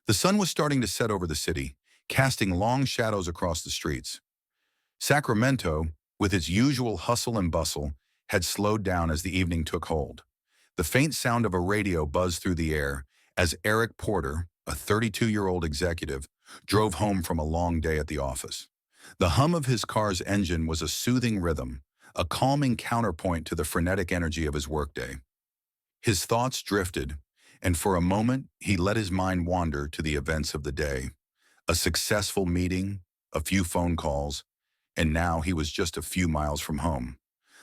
The sun was starting to set over the city, casting long shadows across the streets. Sacramento, with its usual hustle and bustle, had slowed down as the evening took hold. The faint sound of a radio buzzed through the air as Eric Porter, a 32-year-old executive, drove home from a long day at the office. The hum of his car's engine was a soothing rhythm, a calming counterpoint to the frenetic energy of his workday. His thoughts drifted, and for a moment he let his mind wander to the events of the day. A successful meeting, a few phone calls, and now he was just a few miles from home.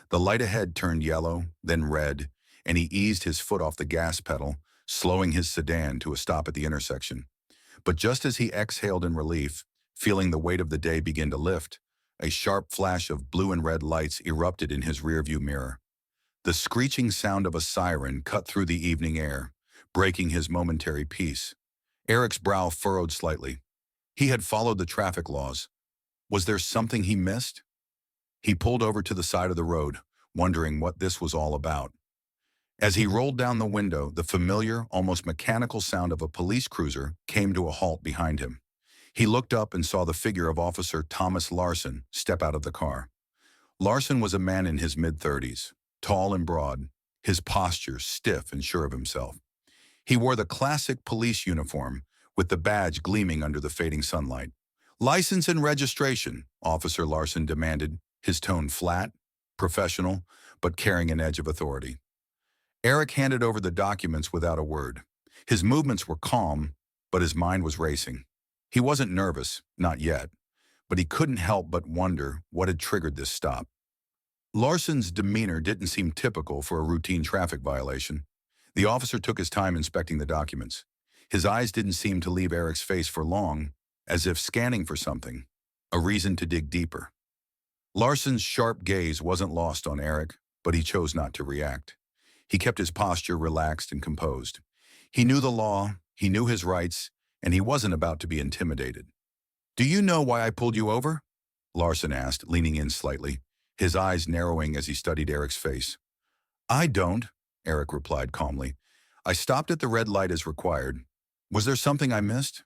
The light ahead turned yellow, then red, and he eased his foot off the gas pedal, slowing his sedan to a stop at the intersection. But just as he exhaled in relief, feeling the weight of the day begin to lift, a sharp flash of blue and red lights erupted in his rearview mirror. The screeching sound of a siren cut through the evening air, breaking his momentary peace. Eric's brow furrowed slightly. He had followed the traffic laws. Was there something he missed? He pulled over to the side of the road, wondering what this was all about. As he rolled down the window, the familiar, almost mechanical sound of a police cruiser came to a halt behind him. He looked up and saw the figure of Officer Thomas Larson step out of the car. Larson was a man in his mid-30s, tall and broad, his posture stiff and sure of himself. He wore the classic police uniform, with the badge gleaming under the fading sunlight. "License and registration," Officer Larson demanded, his tone flat, professional, but carrying an edge of authority. Eric handed over the documents without a word. His movements were calm, but his mind was racing. He wasn't nervous, not yet, but he couldn't help but wonder what had triggered this stop. Larson's demeanor didn't seem typical for a routine traffic violation. The officer took his time inspecting the documents. His eyes didn't seem to leave Eric's face for long, as if scanning for something, a reason to dig deeper. Larson's sharp gaze wasn't lost on Eric, but he chose not to react. He kept his posture relaxed and composed. He knew the law, he knew his rights, and he wasn't about to be intimidated. "Do you know why I pulled you over?" Larson asked, leaning in slightly, his eyes narrowing as he studied Eric's face. "I don't," Eric replied calmly. "I stopped at the red light as required. Was there something I missed?"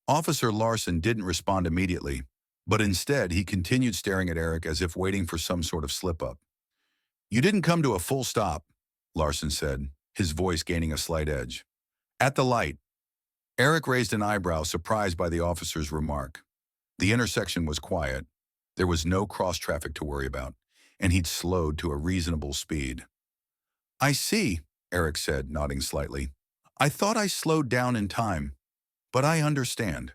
Officer Larson didn't respond immediately, but instead he continued staring at Eric as if waiting for some sort of slip-up. "You didn't come to a full stop," Larson said, his voice gaining a slight edge. "At the light." Eric raised an eyebrow, surprised by the officer's remark. The intersection was quiet. There was no cross-traffic to worry about, and he'd slowed to a reasonable speed. "I see," Eric said, nodding slightly. "I thought I slowed down in time, but I understand."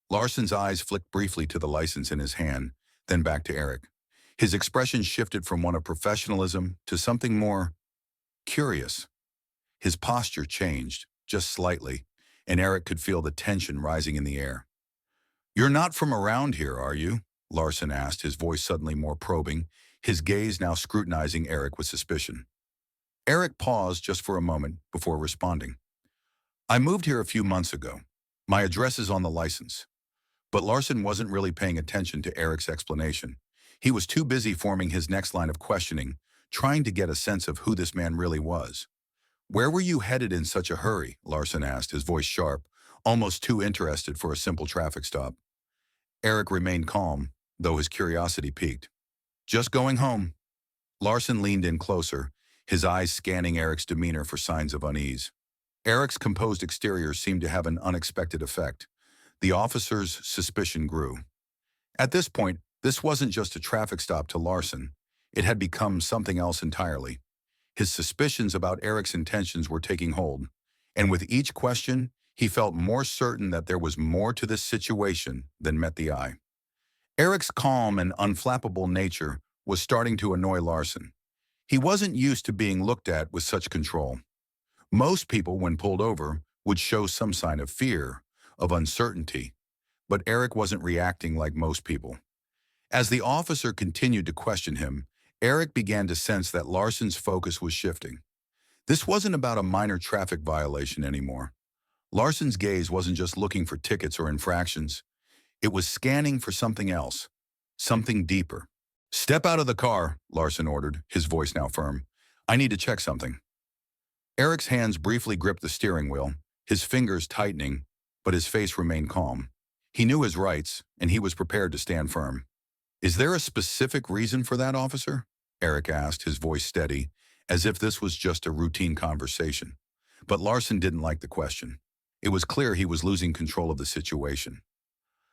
Larson's eyes flicked briefly to the license in his hand, then back to Eric. His expression shifted from one of professionalism to something more curious. His posture changed, just slightly, and Eric could feel the tension rising in the air. "You're not from around here, are you?" Larson asked, his voice suddenly more probing, his gaze now scrutinizing Eric with suspicion. Eric paused just for a moment before responding. "I moved here a few months ago. My address is on the license." But Larson wasn't really paying attention to Eric's explanation. He was too busy forming his next line of questioning, trying to get a sense of who this man really was. "Where were you headed in such a hurry?" Larson asked, his voice sharp, almost too interested for a simple traffic stop. Eric remained calm, though his curiosity piqued. "Just going home." Larson leaned in closer, his eyes scanning Eric's demeanor for signs of unease. Eric's composed exterior seemed to have an unexpected effect. The officer's suspicion grew. At this point, this wasn't just a traffic stop to Larson. It had become something else entirely. His suspicions about Eric's intentions were taking hold, and with each question, he felt more certain that there was more to this situation than met the eye. Eric's calm and unflappable nature was starting to annoy Larson. He wasn't used to being looked at with such control. Most people, when pulled over, would show some sign of fear, of uncertainty, but Eric wasn't reacting like most people. As the officer continued to question him, Eric began to sense that Larson's focus was shifting. This wasn't about a minor traffic violation anymore. Larson's gaze wasn't just looking for tickets or infractions. It was scanning for something else, something deeper. "Step out of the car," Larson ordered, his voice now firm. "I need to check something." Eric's hands briefly gripped the steering wheel, his fingers tightening, but his face remained calm. He knew his rights, and he was prepared to stand firm. "Is there a specific reason for that, officer?" Eric asked, his voice steady, as if this was just a routine conversation. But Larson didn't like the question. It was clear he was losing control of the situation.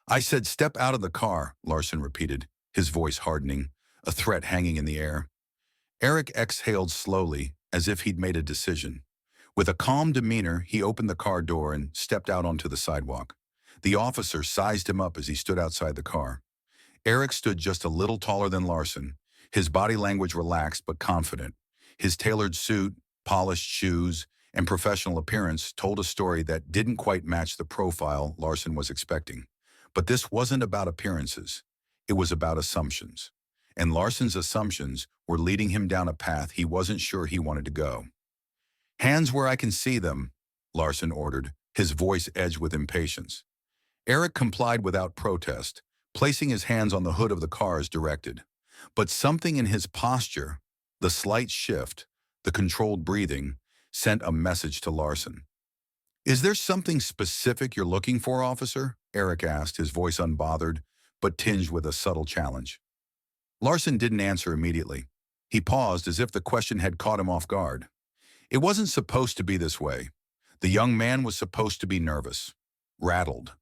"I said step out of the car," Larson repeated, his voice hardening, a threat hanging in the air. Eric exhaled slowly, as if he'd made a decision. With a calm demeanor, he opened the car door and stepped out onto the sidewalk. The officer sized him up as he stood outside the car. Eric stood just a little taller than Larson, his body language relaxed but confident. His tailored suit, polished shoes, and professional appearance told a story that didn't quite match the profile Larson was expecting. But this wasn't about appearances. It was about assumptions. And Larson's assumptions were leading him down a path he wasn't sure he wanted to go. "Hands where I can see them," Larson ordered, his voice edged with impatience. Eric complied without protest, placing his hands on the hood of the car as directed. But something in his posture, the slight shift, the controlled breathing, sent a message to Larson. "Is there something specific you're looking for, officer?" Eric asked, his voice unbothered, but tinged with a subtle challenge. Larson didn't answer immediately. He paused as if the question had caught him off guard. It wasn't supposed to be this way. The young man was supposed to be nervous, rattled.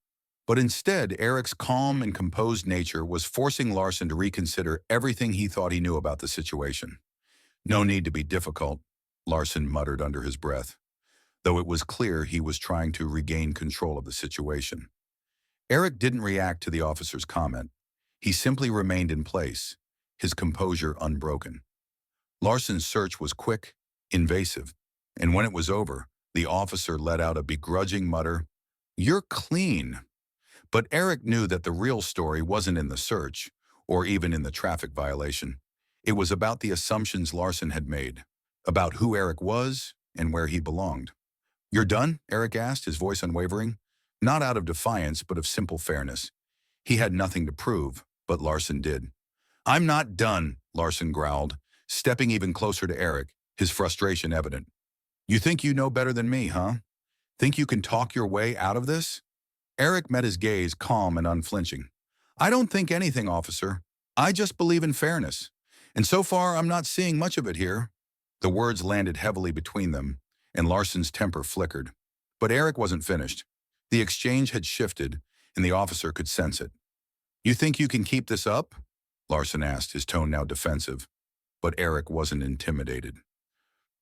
But instead, Eric's calm and composed nature was forcing Larson to reconsider everything he thought he knew about the situation. "No need to be difficult," Larson muttered under his breath, though it was clear he was trying to regain control of the situation. Eric didn't react to the officer's comment. He simply remained in place, his composure unbroken. Larson's search was quick, invasive, and when it was over, the officer let out a begrudging mutter, "You're clean." But Eric knew that the real story wasn't in the search, or even in the traffic violation. It was about the assumptions Larson had made, about who Eric was and where he belonged. "You're done?" Eric asked, his voice unwavering, not out of defiance but of simple fairness. He had nothing to prove, but Larson did. "I'm not done," Larson growled, stepping even closer to Eric, his frustration evident. "You think you know better than me, huh? Think you can talk your way out of this?" Eric met his gaze, calm and unflinching. "I don't think anything, officer. I just believe in fairness. And so far, I'm not seeing much of it here." The words landed heavily between them, and Larson's temper flickered. But Eric wasn't finished. The exchange had shifted, and the officer could sense it. "You think you can keep this up?" Larson asked, his tone now defensive. But Eric wasn't intimidated.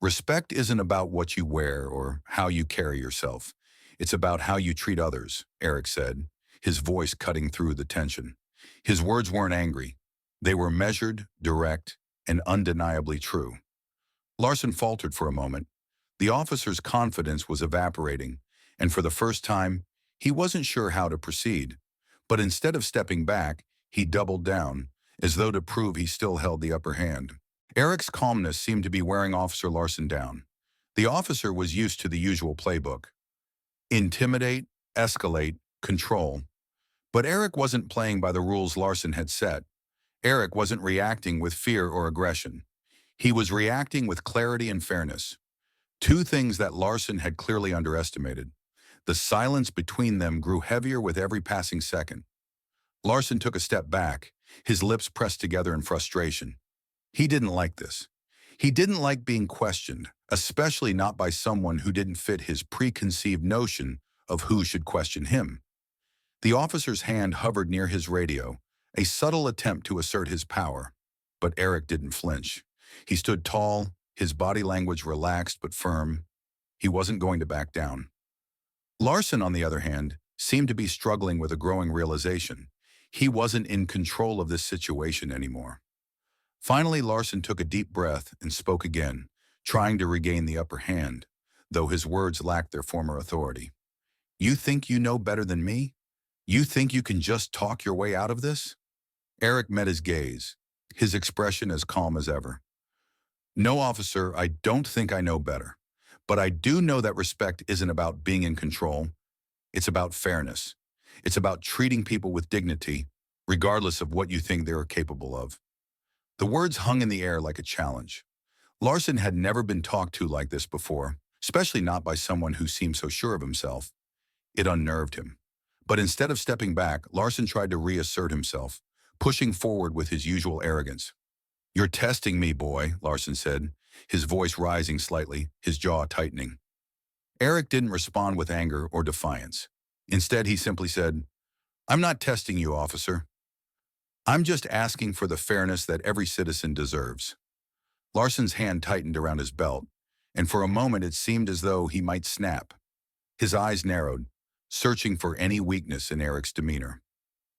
"Respect isn't about what you wear or how you carry yourself. It's about how you treat others," Eric said, his voice cutting through the tension. His words weren't angry. They were measured, direct, and undeniably true. Larson faltered for a moment. The officer's confidence was evaporating, and for the first time, he wasn't sure how to proceed. But instead of stepping back, he doubled down, as though to prove he still held the upper hand. Eric's calmness seemed to be wearing Officer Larson down. The officer was used to the usual playbook. Intimidate, escalate, control. But Eric wasn't playing by the rules Larson had set. Eric wasn't reacting with fear or aggression. He was reacting with clarity and fairness. Two things that Larson had clearly underestimated. The silence between them grew heavier with every passing second. Larson took a step back, his lips pressed together in frustration. He didn't like this. He didn't like being questioned, especially not by someone who didn't fit his preconceived notion of who should question him. The officer's hand hovered near his radio, a subtle attempt to assert his power. But Eric didn't flinch. He stood tall, his body language relaxed but firm. He wasn't going to back down. Larson, on the other hand, seemed to be struggling with a growing realization. He wasn't in control of this situation anymore. Finally, Larson took a deep breath and spoke again, trying to regain the upper hand, though his words lacked their former authority. "You think you know better than me? You think you can just talk your way out of this?" Eric met his gaze, his expression as calm as ever. "No, officer, I don't think I know better. But I do know that respect isn't about being in control. It's about fairness. It's about treating people with dignity, regardless of what you think they are capable of." The words hung in the air like a challenge. Larson had never been talked to like this before, especially not by someone who seemed so sure of himself. It unnerved him. But instead of stepping back, Larson tried to reassert himself, pushing forward with his usual arrogance. "You're testing me, boy," Larson said, his voice rising slightly, his jaw tightening. Eric didn't respond with anger or defiance. Instead, he simply said, "I'm not testing you, officer. I'm just asking for the fairness that every citizen deserves." Larson's hand tightened around his belt, and for a moment it seemed as though he might snap. His eyes narrowed, searching for any weakness in Eric's demeanor.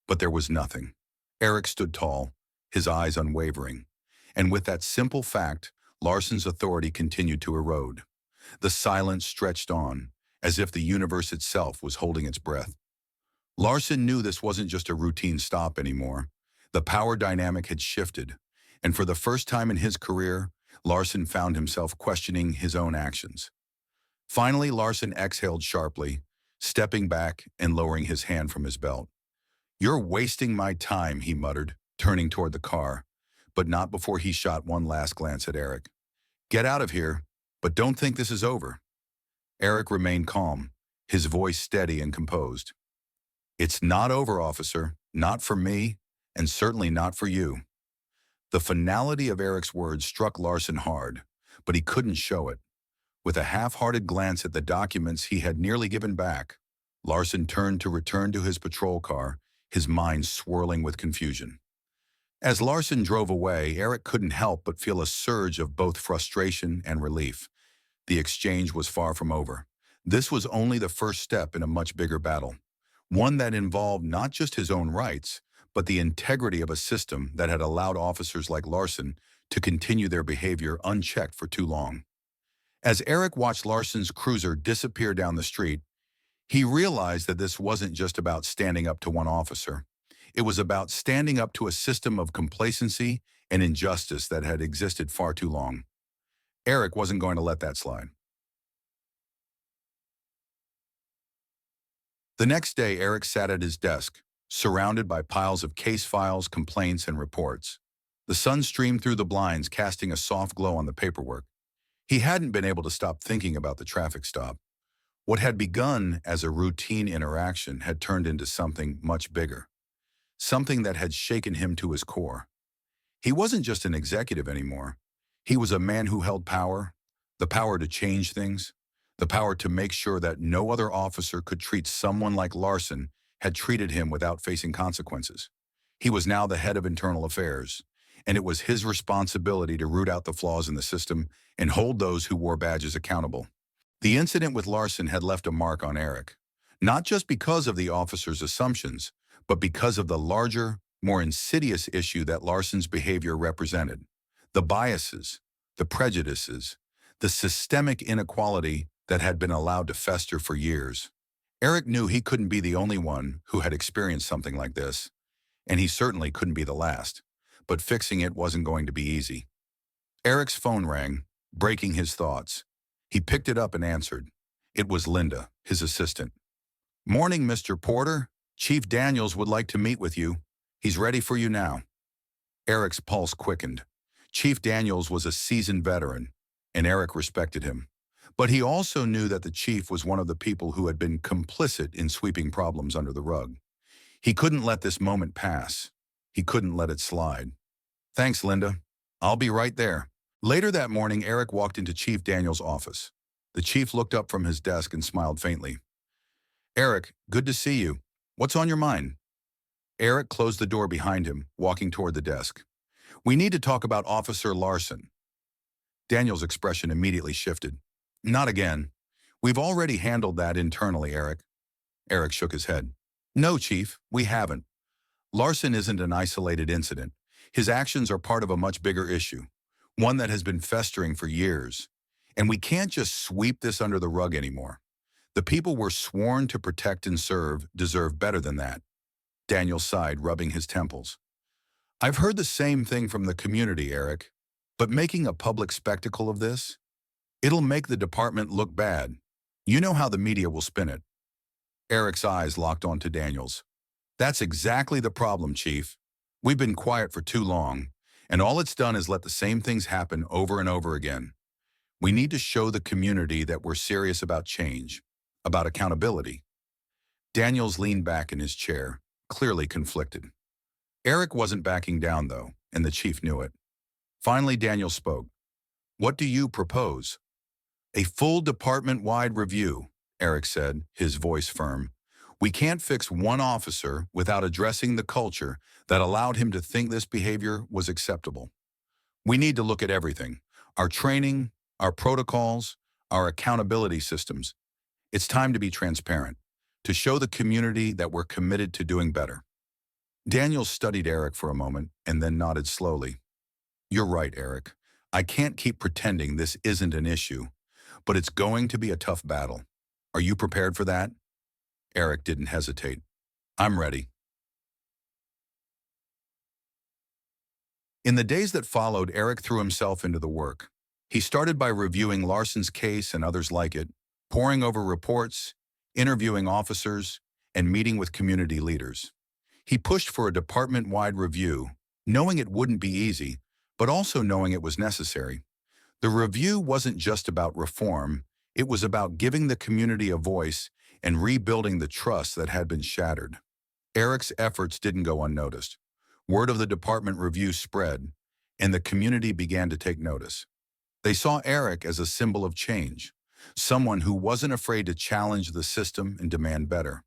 But there was nothing. Eric stood tall, his eyes unwavering. And with that simple fact, Larson's authority continued to erode. The silence stretched on, as if the universe itself was holding its breath. Larson knew this wasn't just a routine stop anymore. The power dynamic had shifted, and for the first time in his career, Larson found himself questioning his own actions. Finally, Larson exhaled sharply, stepping back and lowering his hand from his belt. "You're wasting my time," he muttered, turning toward the car, but not before he shot one last glance at Eric. "Get out of here, but don't think this is over." Eric remained calm, his voice steady and composed. "It's not over, officer. Not for me, and certainly not for you." The finality of Eric's words struck Larson hard, but he couldn't show it. With a half-hearted glance at the documents he had nearly given back, Larson turned to return to his patrol car, his mind swirling with confusion. As Larson drove away, Eric couldn't help but feel a surge of both frustration and relief. The exchange was far from over. This was only the first step in a much bigger battle, one that involved not just his own rights, but the integrity of a system that had allowed officers like Larson to continue their behavior unchecked for too long. As Eric watched Larson's cruiser disappear down the street, he realized that this wasn't just about standing up to one officer. It was about standing up to a system of complacency and injustice that had existed far too long. Eric wasn't going to let that slide. The next day, Eric sat at his desk, surrounded by piles of case files, complaints, and reports. The sun streamed through the blinds, casting a soft glow on the paperwork. He hadn't been able to stop thinking about the traffic stop. What had begun as a routine interaction had turned into something much bigger, something that had shaken him to his core. He wasn't just an executive anymore. He was a man who held power, the power to change things, the power to make sure that no other officer could treat someone like Larson had treated him without facing consequences. He was now the head of internal affairs, and it was his responsibility to root out the flaws in the system and hold those who wore badges accountable. The incident with Larson had left a mark on Eric, not just because of the officer's assumptions, but because of the larger, more insidious issue that Larson's behavior represented. The biases, the prejudices, the systemic inequality that had been allowed to fester for years. Eric knew he couldn't be the only one who had experienced something like this, and he certainly couldn't be the last. But fixing it wasn't going to be easy. Eric's phone rang, breaking his thoughts. He picked it up and answered. It was Linda, his assistant. "Morning, Mr. Porter. Chief Daniels would like to meet with you. He's ready for you now." Eric's pulse quickened. Chief Daniels was a seasoned veteran, and Eric respected him. But he also knew that the chief was one of the people who had been complicit in sweeping problems under the rug. He couldn't let this moment pass. He couldn't let it slide. "Thanks, Linda. I'll be right there." Later that morning, Eric walked into Chief Daniels' office. The chief looked up from his desk and smiled faintly. "Eric, good to see you. What's on your mind?" Eric closed the door behind him, walking toward the desk. "We need to talk about Officer Larson." Daniels' expression immediately shifted. "Not again. We've already handled that internally, Eric." Eric shook his head. "No, Chief, we haven't. Larson isn't an isolated incident. His actions are part of a much bigger issue, one that has been festering for years. And we can't just sweep this under the rug anymore. The people we're sworn to protect and serve deserve better than that." Daniel sighed, rubbing his temples. "I've heard the same thing from the community, Eric. But making a public spectacle of this? It'll make the department look bad. You know how the media will spin it." Eric's eyes locked onto Daniel's. "That's exactly the problem, Chief. We've been quiet for too long, and all it's done is let the same things happen over and over again. We need to show the community that we're serious about change, about accountability." Daniels leaned back in his chair, clearly conflicted. Eric wasn't backing down, though, and the chief knew it. Finally, Daniel spoke. "What do you propose?" "A full department-wide review," Eric said, his voice firm. "We can't fix one officer without addressing the culture that allowed him to think this behavior was acceptable. We need to look at everything, our training, our protocols, our accountability systems. It's time to be transparent, to show the community that we're committed to doing better." Daniel studied Eric for a moment and then nodded slowly. "You're right, Eric. I can't keep pretending this isn't an issue, but it's going to be a tough battle. Are you prepared for that?" Eric didn't hesitate. "I'm ready." In the days that followed, Eric threw himself into the work. He started by reviewing Larson's case and others like it, poring over reports, interviewing officers, and meeting with community leaders. He pushed for a department-wide review, knowing it wouldn't be easy, but also knowing it was necessary. The review wasn't just about reform, it was about giving the community a voice and rebuilding the trust that had been shattered. Eric's efforts didn't go unnoticed. Word of the department review spread, and the community began to take notice. They saw Eric as a symbol of change, someone who wasn't afraid to challenge the system and demand better.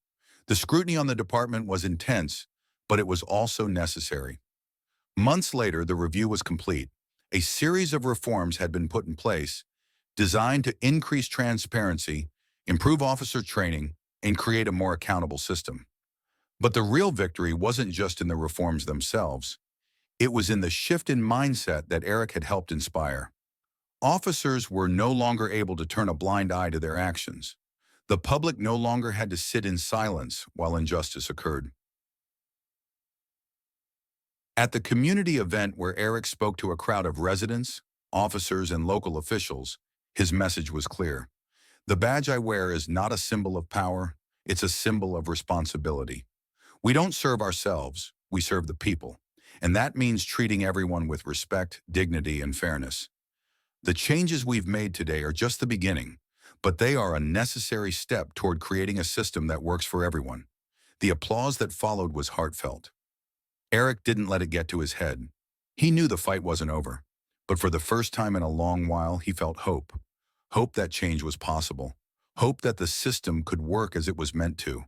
The scrutiny on the department was intense, but it was also necessary. Months later, the review was complete. A series of reforms had been put in place, designed to increase transparency, improve officer training, and create a more accountable system. But the real victory wasn't just in the reforms themselves. It was in the shift in mindset that Eric had helped inspire. Officers were no longer able to turn a blind eye to their actions. The public no longer had to sit in silence while injustice occurred. At the community event where Eric spoke to a crowd of residents, officers, and local officials, his message was clear. "The badge I wear is not a symbol of power, it's a symbol of responsibility. We don't serve ourselves, we serve the people. And that means treating everyone with respect, dignity, and fairness. The changes we've made today are just the beginning, but they are a necessary step toward creating a system that works for everyone." The applause that followed was heartfelt. Eric didn't let it get to his head. He knew the fight wasn't over, but for the first time in a long while, he felt hope. Hope that change was possible. Hope that the system could work as it was meant to.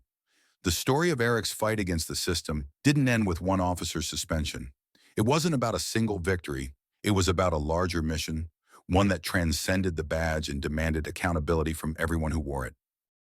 The story of Eric's fight against the system didn't end with one officer's suspension. It wasn't about a single victory. It was about a larger mission, one that transcended the badge and demanded accountability from everyone who wore it.